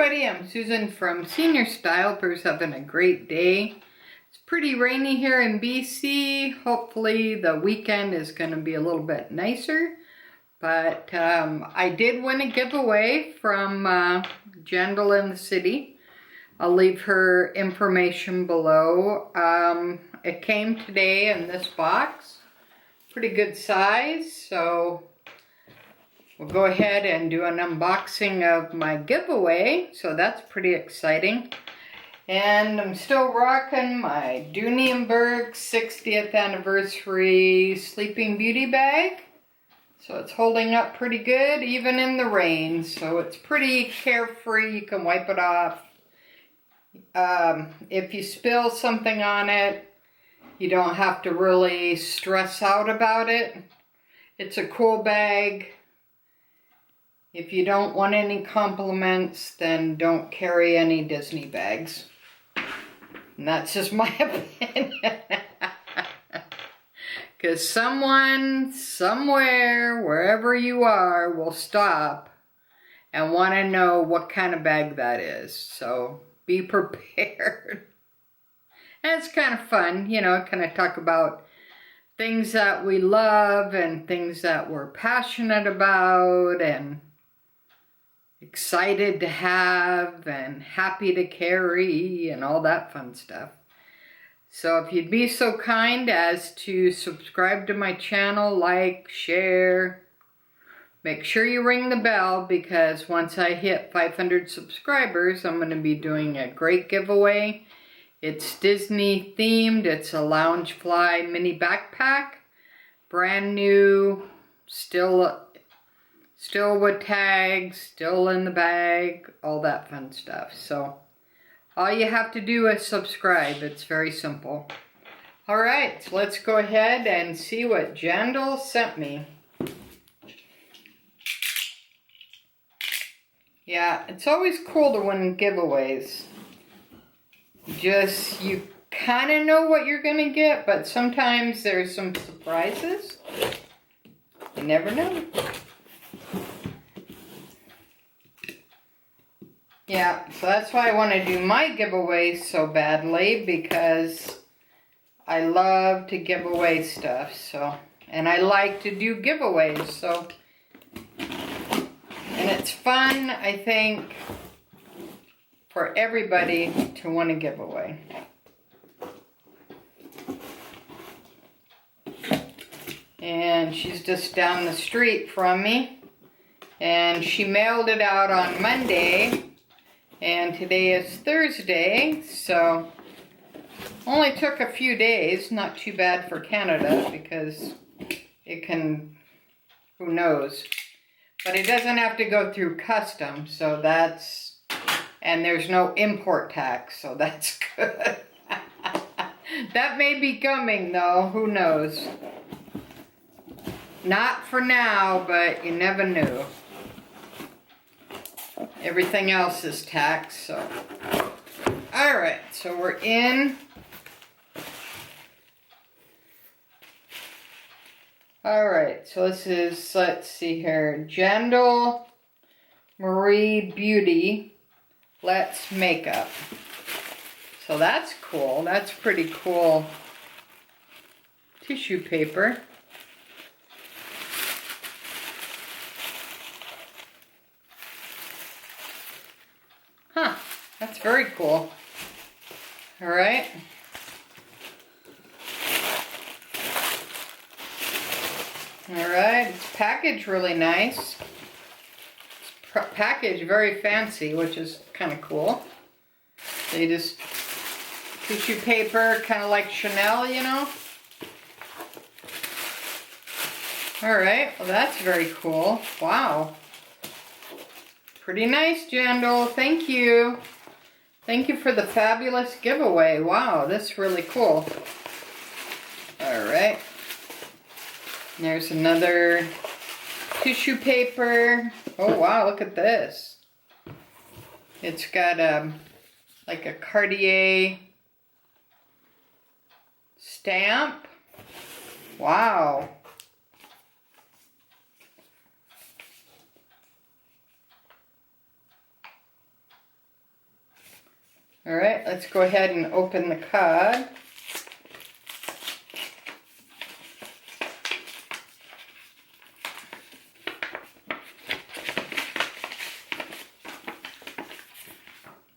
everybody, I'm Susan from Srstyle. Hope having a great day. It's pretty rainy here in BC. Hopefully the weekend is going to be a little bit nicer. But I did win a giveaway from Jandal in the city. I'll leave her information below. It came today in this box. Pretty good size, so we'll go ahead and do an unboxing of my giveaway, so that's pretty exciting. And I'm still rocking my Doonenberg 60th anniversary Sleeping Beauty bag. So it's holding up pretty good, even in the rain. So it's pretty carefree, you can wipe it off. If you spill something on it, you don't have to really stress out about it. It's a cool bag. If you don't want any compliments, then don't carry any Disney bags. And that's just my opinion. Because someone, somewhere, wherever you are, will stop and want to know what kind of bag that is. So be prepared. And it's kind of fun, you know, kind of talk about things that we love and things that we're passionate about and excited to have and happy to carry and all that fun stuff. So if you'd be so kind as to subscribe to my channel, like, share, make sure you ring the bell, because once I hit 500 subscribers, I'm going to be doing a great giveaway. It's Disney themed. It's a Loungefly mini backpack, brand new, still with tags, still in the bag, all that fun stuff. So all you have to do is subscribe. It's very simple. All right, so let's go ahead and see what Jandal sent me. Yeah, it's always cool to win giveaways. Just, you kind of know what you're going to get, but sometimes there's some surprises. You never know. Yeah, so that's why I want to do my giveaways so badly, because I love to give away stuff, so, and I like to do giveaways, so, and it's fun, I think, for everybody to win a giveaway. And she's just down the street from me, and she mailed it out on Monday. And today is Thursday, so only took a few days, not too bad for Canada, because it can, who knows. But it doesn't have to go through customs, so that's, and there's no import tax, so that's good. That may be coming though, who knows. Not for now, but you never knew. Everything else is taxed, so. Alright, so we're in. Alright, so this is, let's see here, Jandal Marie Beauty Let's Makeup. So that's cool. That's pretty cool tissue paper. Huh, that's very cool. All right. All right, it's packaged really nice. It's packaged very fancy, which is kind of cool. They just, tissue paper, kind of like Chanel, you know? All right, well that's very cool. Wow. Pretty nice, Jandal. Thank you. Thank you for the fabulous giveaway. Wow, that's really cool. All right. There's another tissue paper. Oh, wow, look at this. It's got like a Cartier stamp. Wow. All right, let's go ahead and open the card.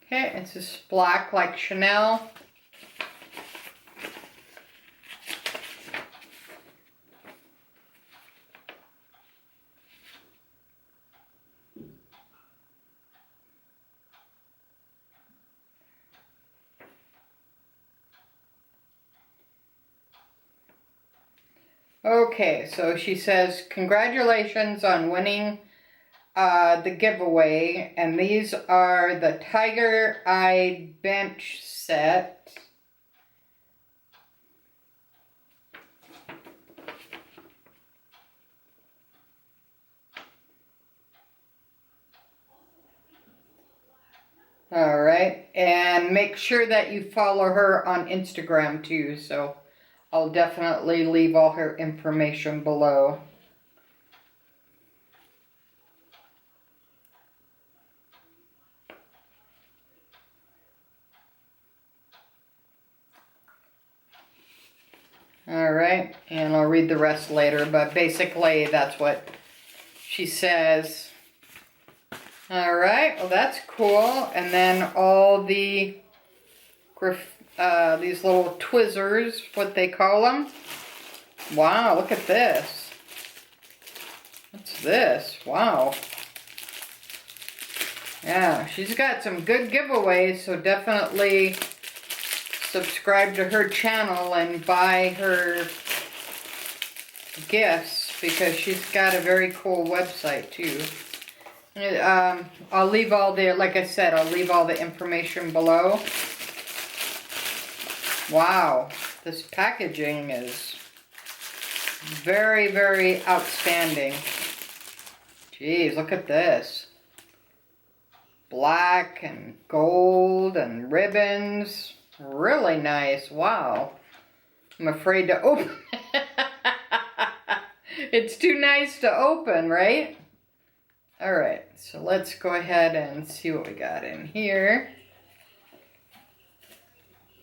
Okay, it's just black like Chanel. Okay, so she says, congratulations on winning the giveaway, and these are the Tiger Eye bench set. All right, and make sure that you follow her on Instagram too, so I'll definitely leave all her information below. All right, and I'll read the rest later, but basically that's what she says. All right, well that's cool. And then all the these little twizzlers, what they call them. Wow, look at this. What's this? Wow. Yeah, she's got some good giveaways, so definitely subscribe to her channel and buy her gifts because she's got a very cool website too. I'll leave all the, like I said, I'll leave all the information below. Wow, this packaging is very, very outstanding. Jeez, look at this. Black and gold and ribbons. Really nice. Wow. I'm afraid to open it. It's too nice to open, right? All right, so let's go ahead and see what we got in here.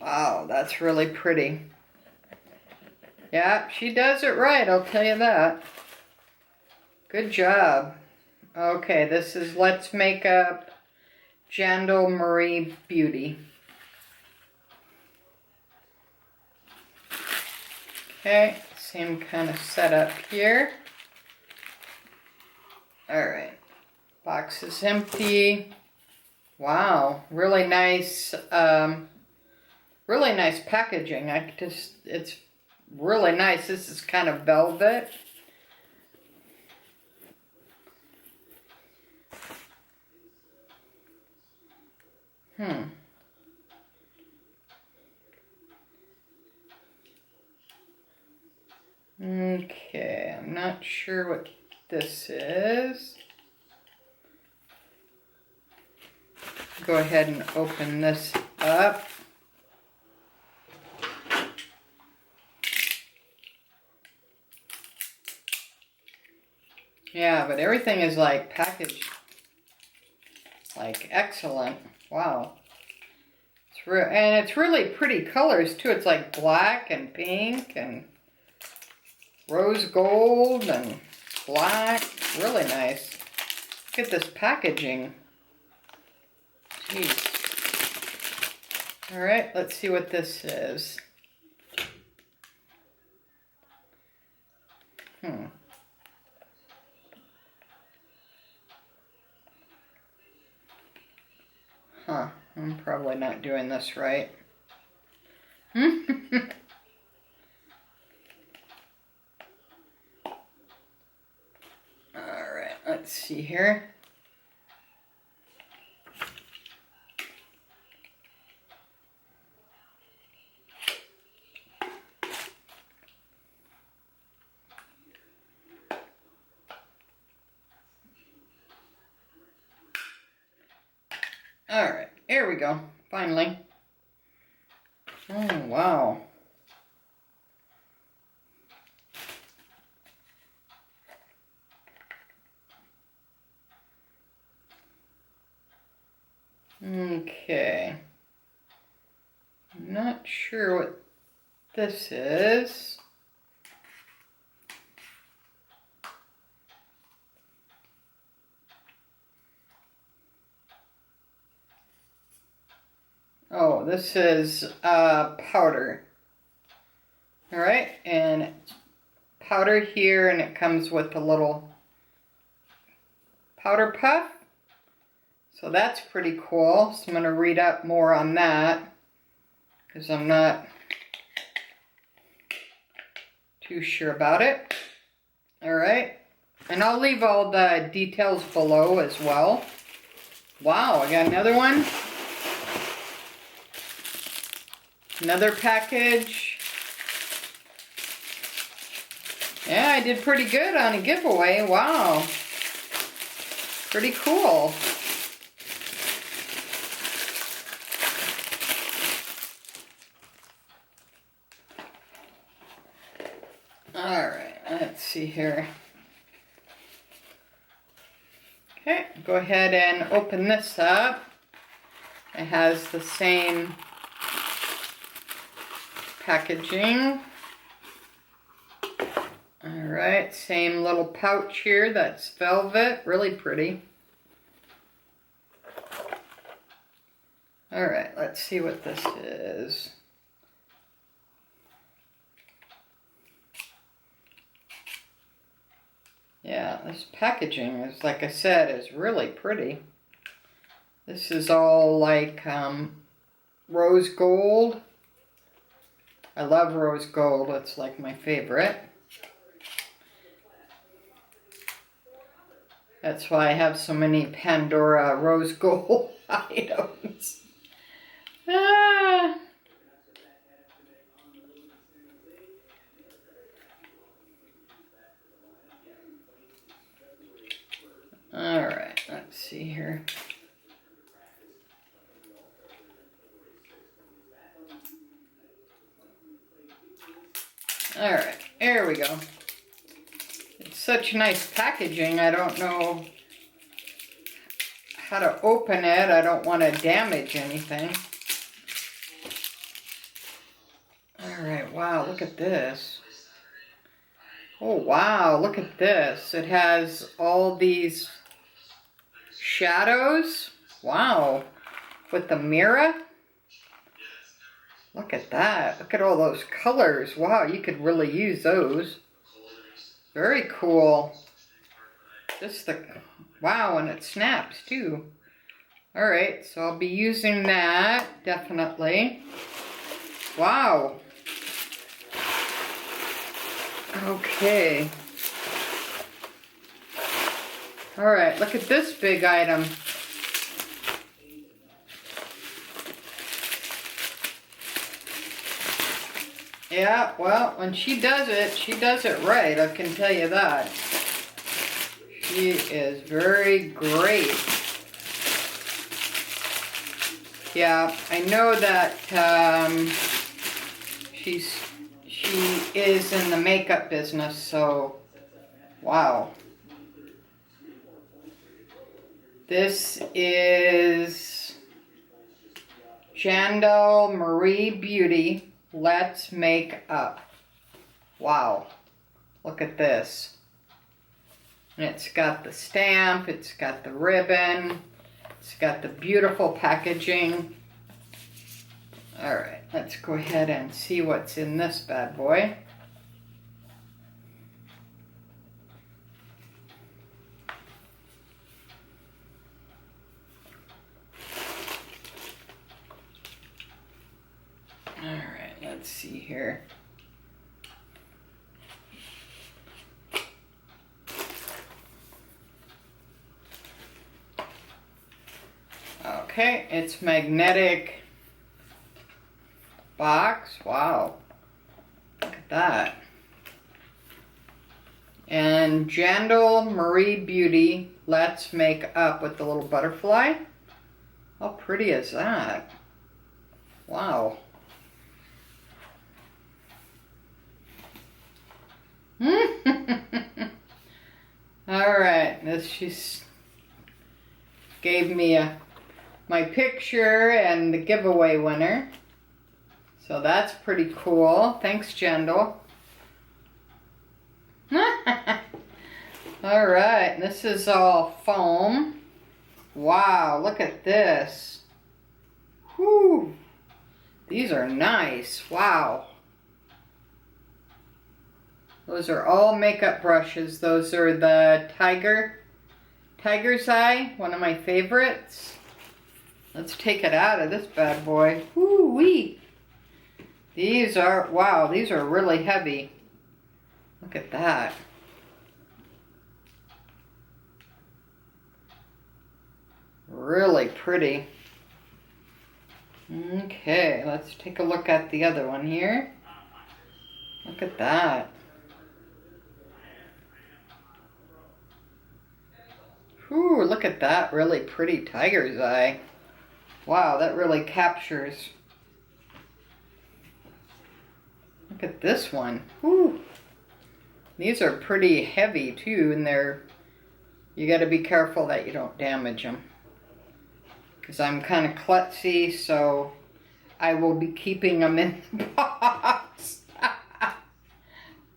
Wow, that's really pretty. Yeah, she does it right, I'll tell you that. Good job. Okay, this is Let's Make Up Jandal Marie Beauty. Okay, same kind of setup here. All right, box is empty. Wow, really nice packaging. It's really nice. This is kind of velvet. Okay, I'm not sure what this is. Go ahead and open this up. Yeah, but everything is like packaged like excellent. Wow. And it's really pretty colors too. It's like black and pink and rose gold and black. Really nice. Look at this packaging. Jeez. All right, let's see what this is. Huh, I'm probably not doing this right. Alright, let's see here. Alright, here we go, finally. Oh, wow. Okay. I'm not sure what this is. Oh, this is powder. All right, and it's powder here, and it comes with a little powder puff. So that's pretty cool. So I'm going to read up more on that because I'm not too sure about it. All right, and I'll leave all the details below as well. Wow, I got another one. Another package. Yeah, I did pretty good on a giveaway. Wow. Pretty cool. Alright, let's see here. Okay, go ahead and open this up. It has the same packaging. Alright, same little pouch here. That's velvet. Really pretty. Alright, let's see what this is. Yeah, this packaging is, like I said, is really pretty. This is all like rose gold. I love rose gold. It's like my favorite. That's why I have so many Pandora rose gold items. Ah. Alright, let's see here. Alright, there we go. It's such nice packaging. I don't know how to open it. I don't want to damage anything. Alright, wow, look at this. Oh wow, look at this. It has all these shadows. Wow. With the mirror. Look at that. Look at all those colors. Wow, you could really use those. Very cool. Just the, wow, and it snaps too. Alright, so I'll be using that, definitely. Wow. Okay. Alright, look at this big item. Yeah, well, when she does it right, I can tell you that. She is very great. Yeah, I know that she is in the makeup business, so wow. This is Jandal Marie Beauty. Let's Make Up. Wow. Look at this. And it's got the stamp, it's got the ribbon, it's got the beautiful packaging. Alright, let's go ahead and see what's in this bad boy. Alright, let's see here. Okay, it's magnetic box. Wow. Look at that. And Jandal Marie Beauty, Let's Make Up with the little butterfly. How pretty is that? Wow. Alright, this she's gave me my picture and the giveaway winner. So that's pretty cool. Thanks, Jendal. Alright, this is all foam. Wow, look at this. Whew. These are nice. Wow. Those are all makeup brushes. Those are the Tiger's Eye, one of my favorites. Let's take it out of this bad boy. Woo-wee. These are, wow, these are really heavy. Look at that. Really pretty. Okay, let's take a look at the other one here. Look at that. Whew, look at that really pretty tiger's eye. Wow, that really captures. Look at this one. Whew. These are pretty heavy too, and you got to be careful that you don't damage them. Because I'm kind of klutzy, so I will be keeping them in the box.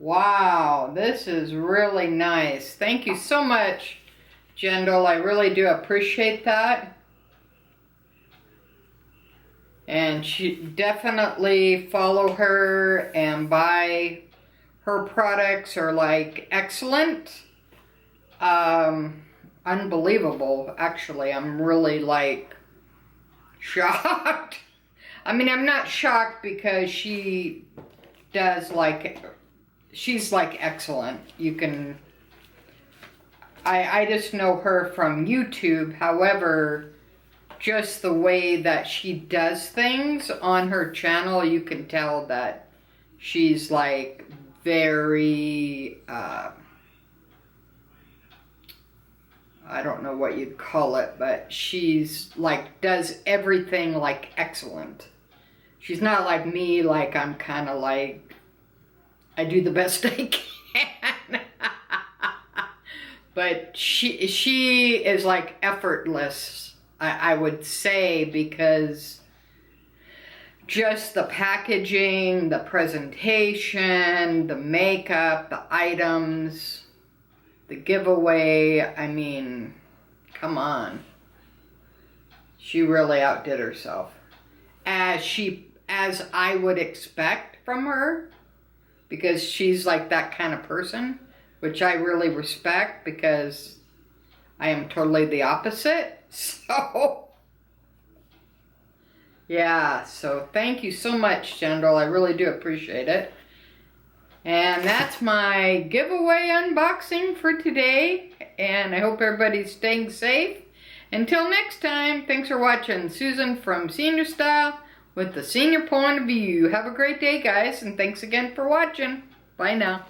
Wow, this is really nice. Thank you so much, Jendal. I really do appreciate that. And definitely follow her and buy her products are like excellent. Unbelievable, actually. I'm really like shocked. I mean, I'm not shocked because she does like, she's like excellent. You can, I just know her from YouTube. However, just the way that she does things on her channel, you can tell that she's like very, I don't know what you'd call it, but she's like, does everything like excellent. She's not like me, like I'm kind of like, I do the best I can. But she is like effortless, I would say, because just the packaging, the presentation, the makeup, the items, the giveaway, I mean, come on. She really outdid herself. As I would expect from her, because she's like that kind of person, which I really respect because I am totally the opposite. So, yeah, so thank you so much, Jendal. I really do appreciate it. And that's my giveaway unboxing for today. And I hope everybody's staying safe. Until next time, thanks for watching. Susan from Srstyle with the senior point of view. Have a great day, guys, and thanks again for watching. Bye now.